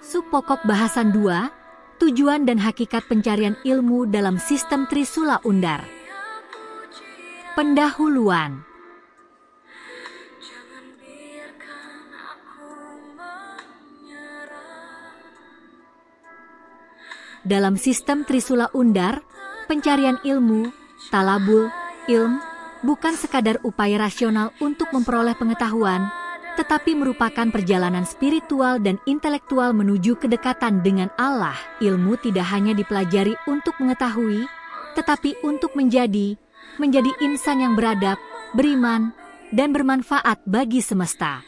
Subpokok bahasan 2, tujuan dan hakikat pencarian ilmu dalam sistem Trisula Undar. Pendahuluan. Dalam sistem Trisula Undar, pencarian ilmu, talabul, ilm, bukan sekadar upaya rasional untuk memperoleh pengetahuan, tetapi merupakan perjalanan spiritual dan intelektual menuju kedekatan dengan Allah. Ilmu tidak hanya dipelajari untuk mengetahui, tetapi untuk menjadi insan yang beradab, beriman, dan bermanfaat bagi semesta.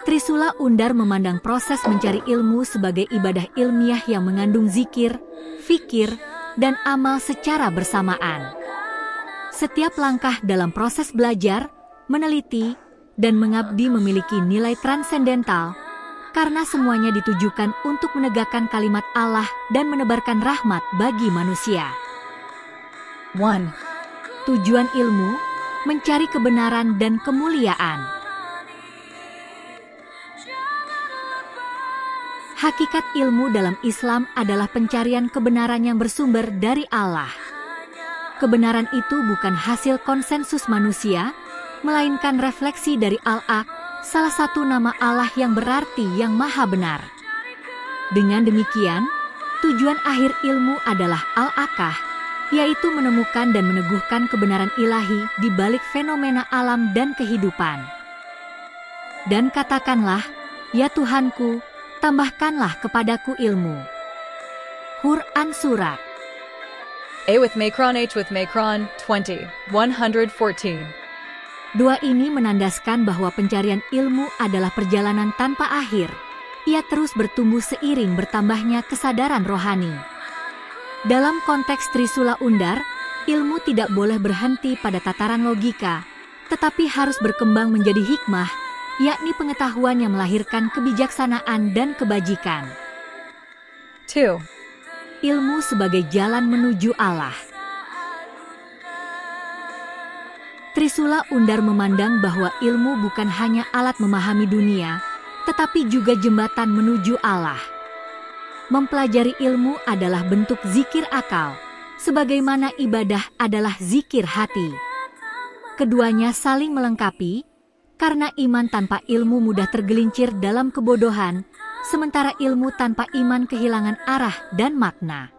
Trisula Undar memandang proses mencari ilmu sebagai ibadah ilmiah yang mengandung zikir, fikir, dan amal secara bersamaan. Setiap langkah dalam proses belajar, meneliti, dan mengabdi memiliki nilai transendental, karena semuanya ditujukan untuk menegakkan kalimat Allah dan menebarkan rahmat bagi manusia. 1. Tujuan ilmu, mencari kebenaran dan kemuliaan. Hakikat ilmu dalam Islam adalah pencarian kebenaran yang bersumber dari Allah. Kebenaran itu bukan hasil konsensus manusia, melainkan refleksi dari Al-Haq, salah satu nama Allah yang berarti yang maha benar. Dengan demikian, tujuan akhir ilmu adalah Al-Haqqah, yaitu menemukan dan meneguhkan kebenaran ilahi di balik fenomena alam dan kehidupan. Dan katakanlah, ya Tuhanku, tambahkanlah kepadaku ilmu. Quran Surat A with Macron, H with Macron, 20, 114. Doa ini menandaskan bahwa pencarian ilmu adalah perjalanan tanpa akhir. Ia terus bertumbuh seiring bertambahnya kesadaran rohani. Dalam konteks Trisula Undar, ilmu tidak boleh berhenti pada tataran logika, tetapi harus berkembang menjadi hikmah, yakni pengetahuan yang melahirkan kebijaksanaan dan kebajikan. 2. Ilmu sebagai jalan menuju Allah. Trisula Undar memandang bahwa ilmu bukan hanya alat memahami dunia, tetapi juga jembatan menuju Allah. Mempelajari ilmu adalah bentuk zikir akal, sebagaimana ibadah adalah zikir hati. Keduanya saling melengkapi, karena iman tanpa ilmu mudah tergelincir dalam kebodohan, sementara ilmu tanpa iman kehilangan arah dan makna.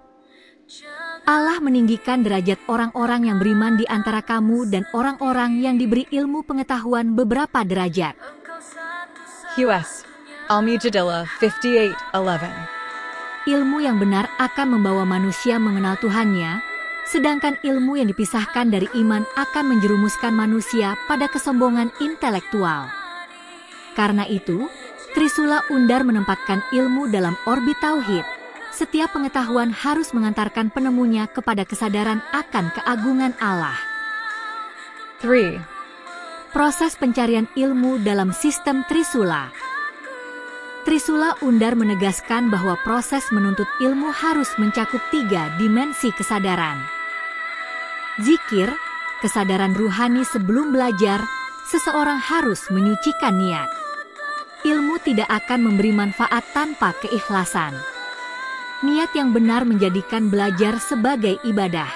Allah meninggikan derajat orang-orang yang beriman di antara kamu dan orang-orang yang diberi ilmu pengetahuan beberapa derajat. US Al-Mujadillah 58:11. Ilmu yang benar akan membawa manusia mengenal Tuhannya, sedangkan ilmu yang dipisahkan dari iman akan menjerumuskan manusia pada kesombongan intelektual. Karena itu, Trisula Undar menempatkan ilmu dalam orbit tauhid. Setiap pengetahuan harus mengantarkan penemunya kepada kesadaran akan keagungan Allah. 3. Proses pencarian ilmu dalam sistem Trisula. Trisula Undar menegaskan bahwa proses menuntut ilmu harus mencakup 3 dimensi kesadaran. Zikir, kesadaran ruhani sebelum belajar, seseorang harus menyucikan niat. Ilmu tidak akan memberi manfaat tanpa keikhlasan. Niat yang benar menjadikan belajar sebagai ibadah.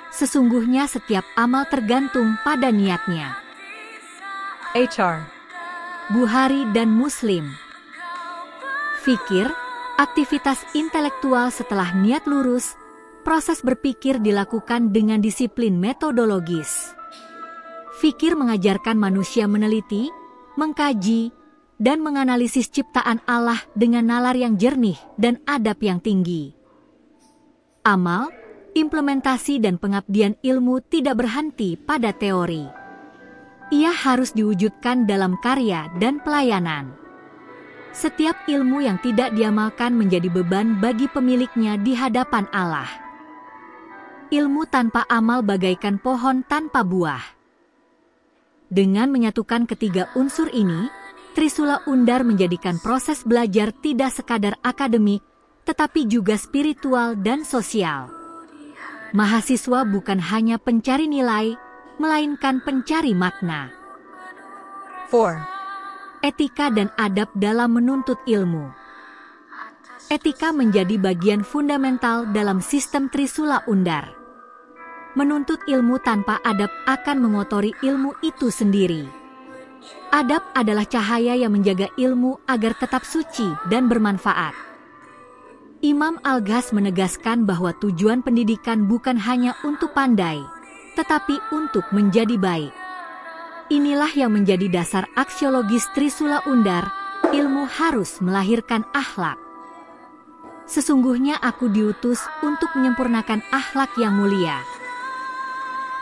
Sesungguhnya setiap amal tergantung pada niatnya. HR Bukhari dan Muslim. Fikir, aktivitas intelektual setelah niat lurus, proses berpikir dilakukan dengan disiplin metodologis. Fikir mengajarkan manusia meneliti, mengkaji, dan menganalisis ciptaan Allah dengan nalar yang jernih dan adab yang tinggi. Amal, implementasi dan pengabdian ilmu tidak berhenti pada teori. Ia harus diwujudkan dalam karya dan pelayanan. Setiap ilmu yang tidak diamalkan menjadi beban bagi pemiliknya di hadapan Allah. Ilmu tanpa amal bagaikan pohon tanpa buah. Dengan menyatukan ketiga unsur ini, Trisula Undar menjadikan proses belajar tidak sekadar akademik, tetapi juga spiritual dan sosial. Mahasiswa bukan hanya pencari nilai, melainkan pencari makna. 4. Etika dan adab dalam menuntut ilmu. Etika menjadi bagian fundamental dalam sistem Trisula Undar. Menuntut ilmu tanpa adab akan mengotori ilmu itu sendiri. Adab adalah cahaya yang menjaga ilmu agar tetap suci dan bermanfaat. Imam Al-Ghaz menegaskan bahwa tujuan pendidikan bukan hanya untuk pandai, tetapi untuk menjadi baik. Inilah yang menjadi dasar aksiologis Trisula Undar, ilmu harus melahirkan akhlak. Sesungguhnya aku diutus untuk menyempurnakan akhlak yang mulia.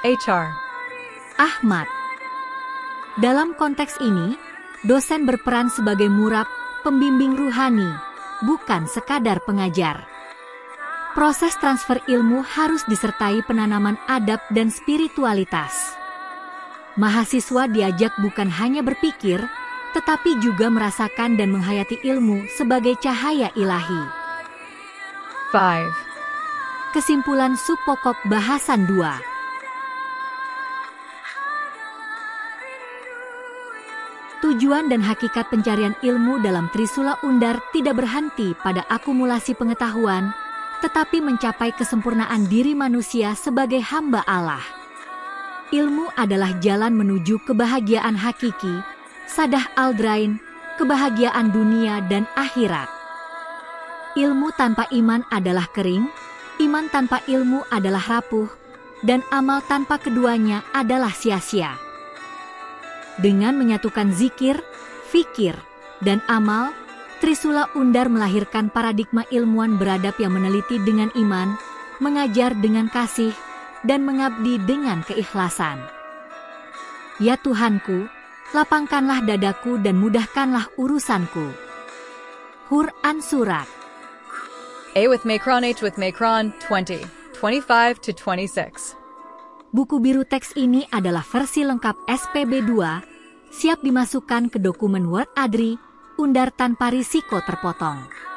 HR. Ahmad. Dalam konteks ini, dosen berperan sebagai murab, pembimbing ruhani, bukan sekadar pengajar. Proses transfer ilmu harus disertai penanaman adab dan spiritualitas. Mahasiswa diajak bukan hanya berpikir, tetapi juga merasakan dan menghayati ilmu sebagai cahaya ilahi. 5. Kesimpulan subpokok bahasan 2. Tujuan dan hakikat pencarian ilmu dalam Trisula Undar tidak berhenti pada akumulasi pengetahuan, tetapi mencapai kesempurnaan diri manusia sebagai hamba Allah. Ilmu adalah jalan menuju kebahagiaan hakiki, sadah al-drain, kebahagiaan dunia dan akhirat. Ilmu tanpa iman adalah kering, iman tanpa ilmu adalah rapuh, dan amal tanpa keduanya adalah sia-sia. Dengan menyatukan zikir, fikir, dan amal, Trisula Undar melahirkan paradigma ilmuwan beradab yang meneliti dengan iman, mengajar dengan kasih, dan mengabdi dengan keikhlasan. Ya Tuhanku, lapangkanlah dadaku dan mudahkanlah urusanku. Quran Surat. A with Macron, H with Macron, 20, 25 to 26. Buku biru teks ini adalah versi lengkap SPB 2, siap dimasukkan ke dokumen Word Adri, Undar tanpa risiko terpotong.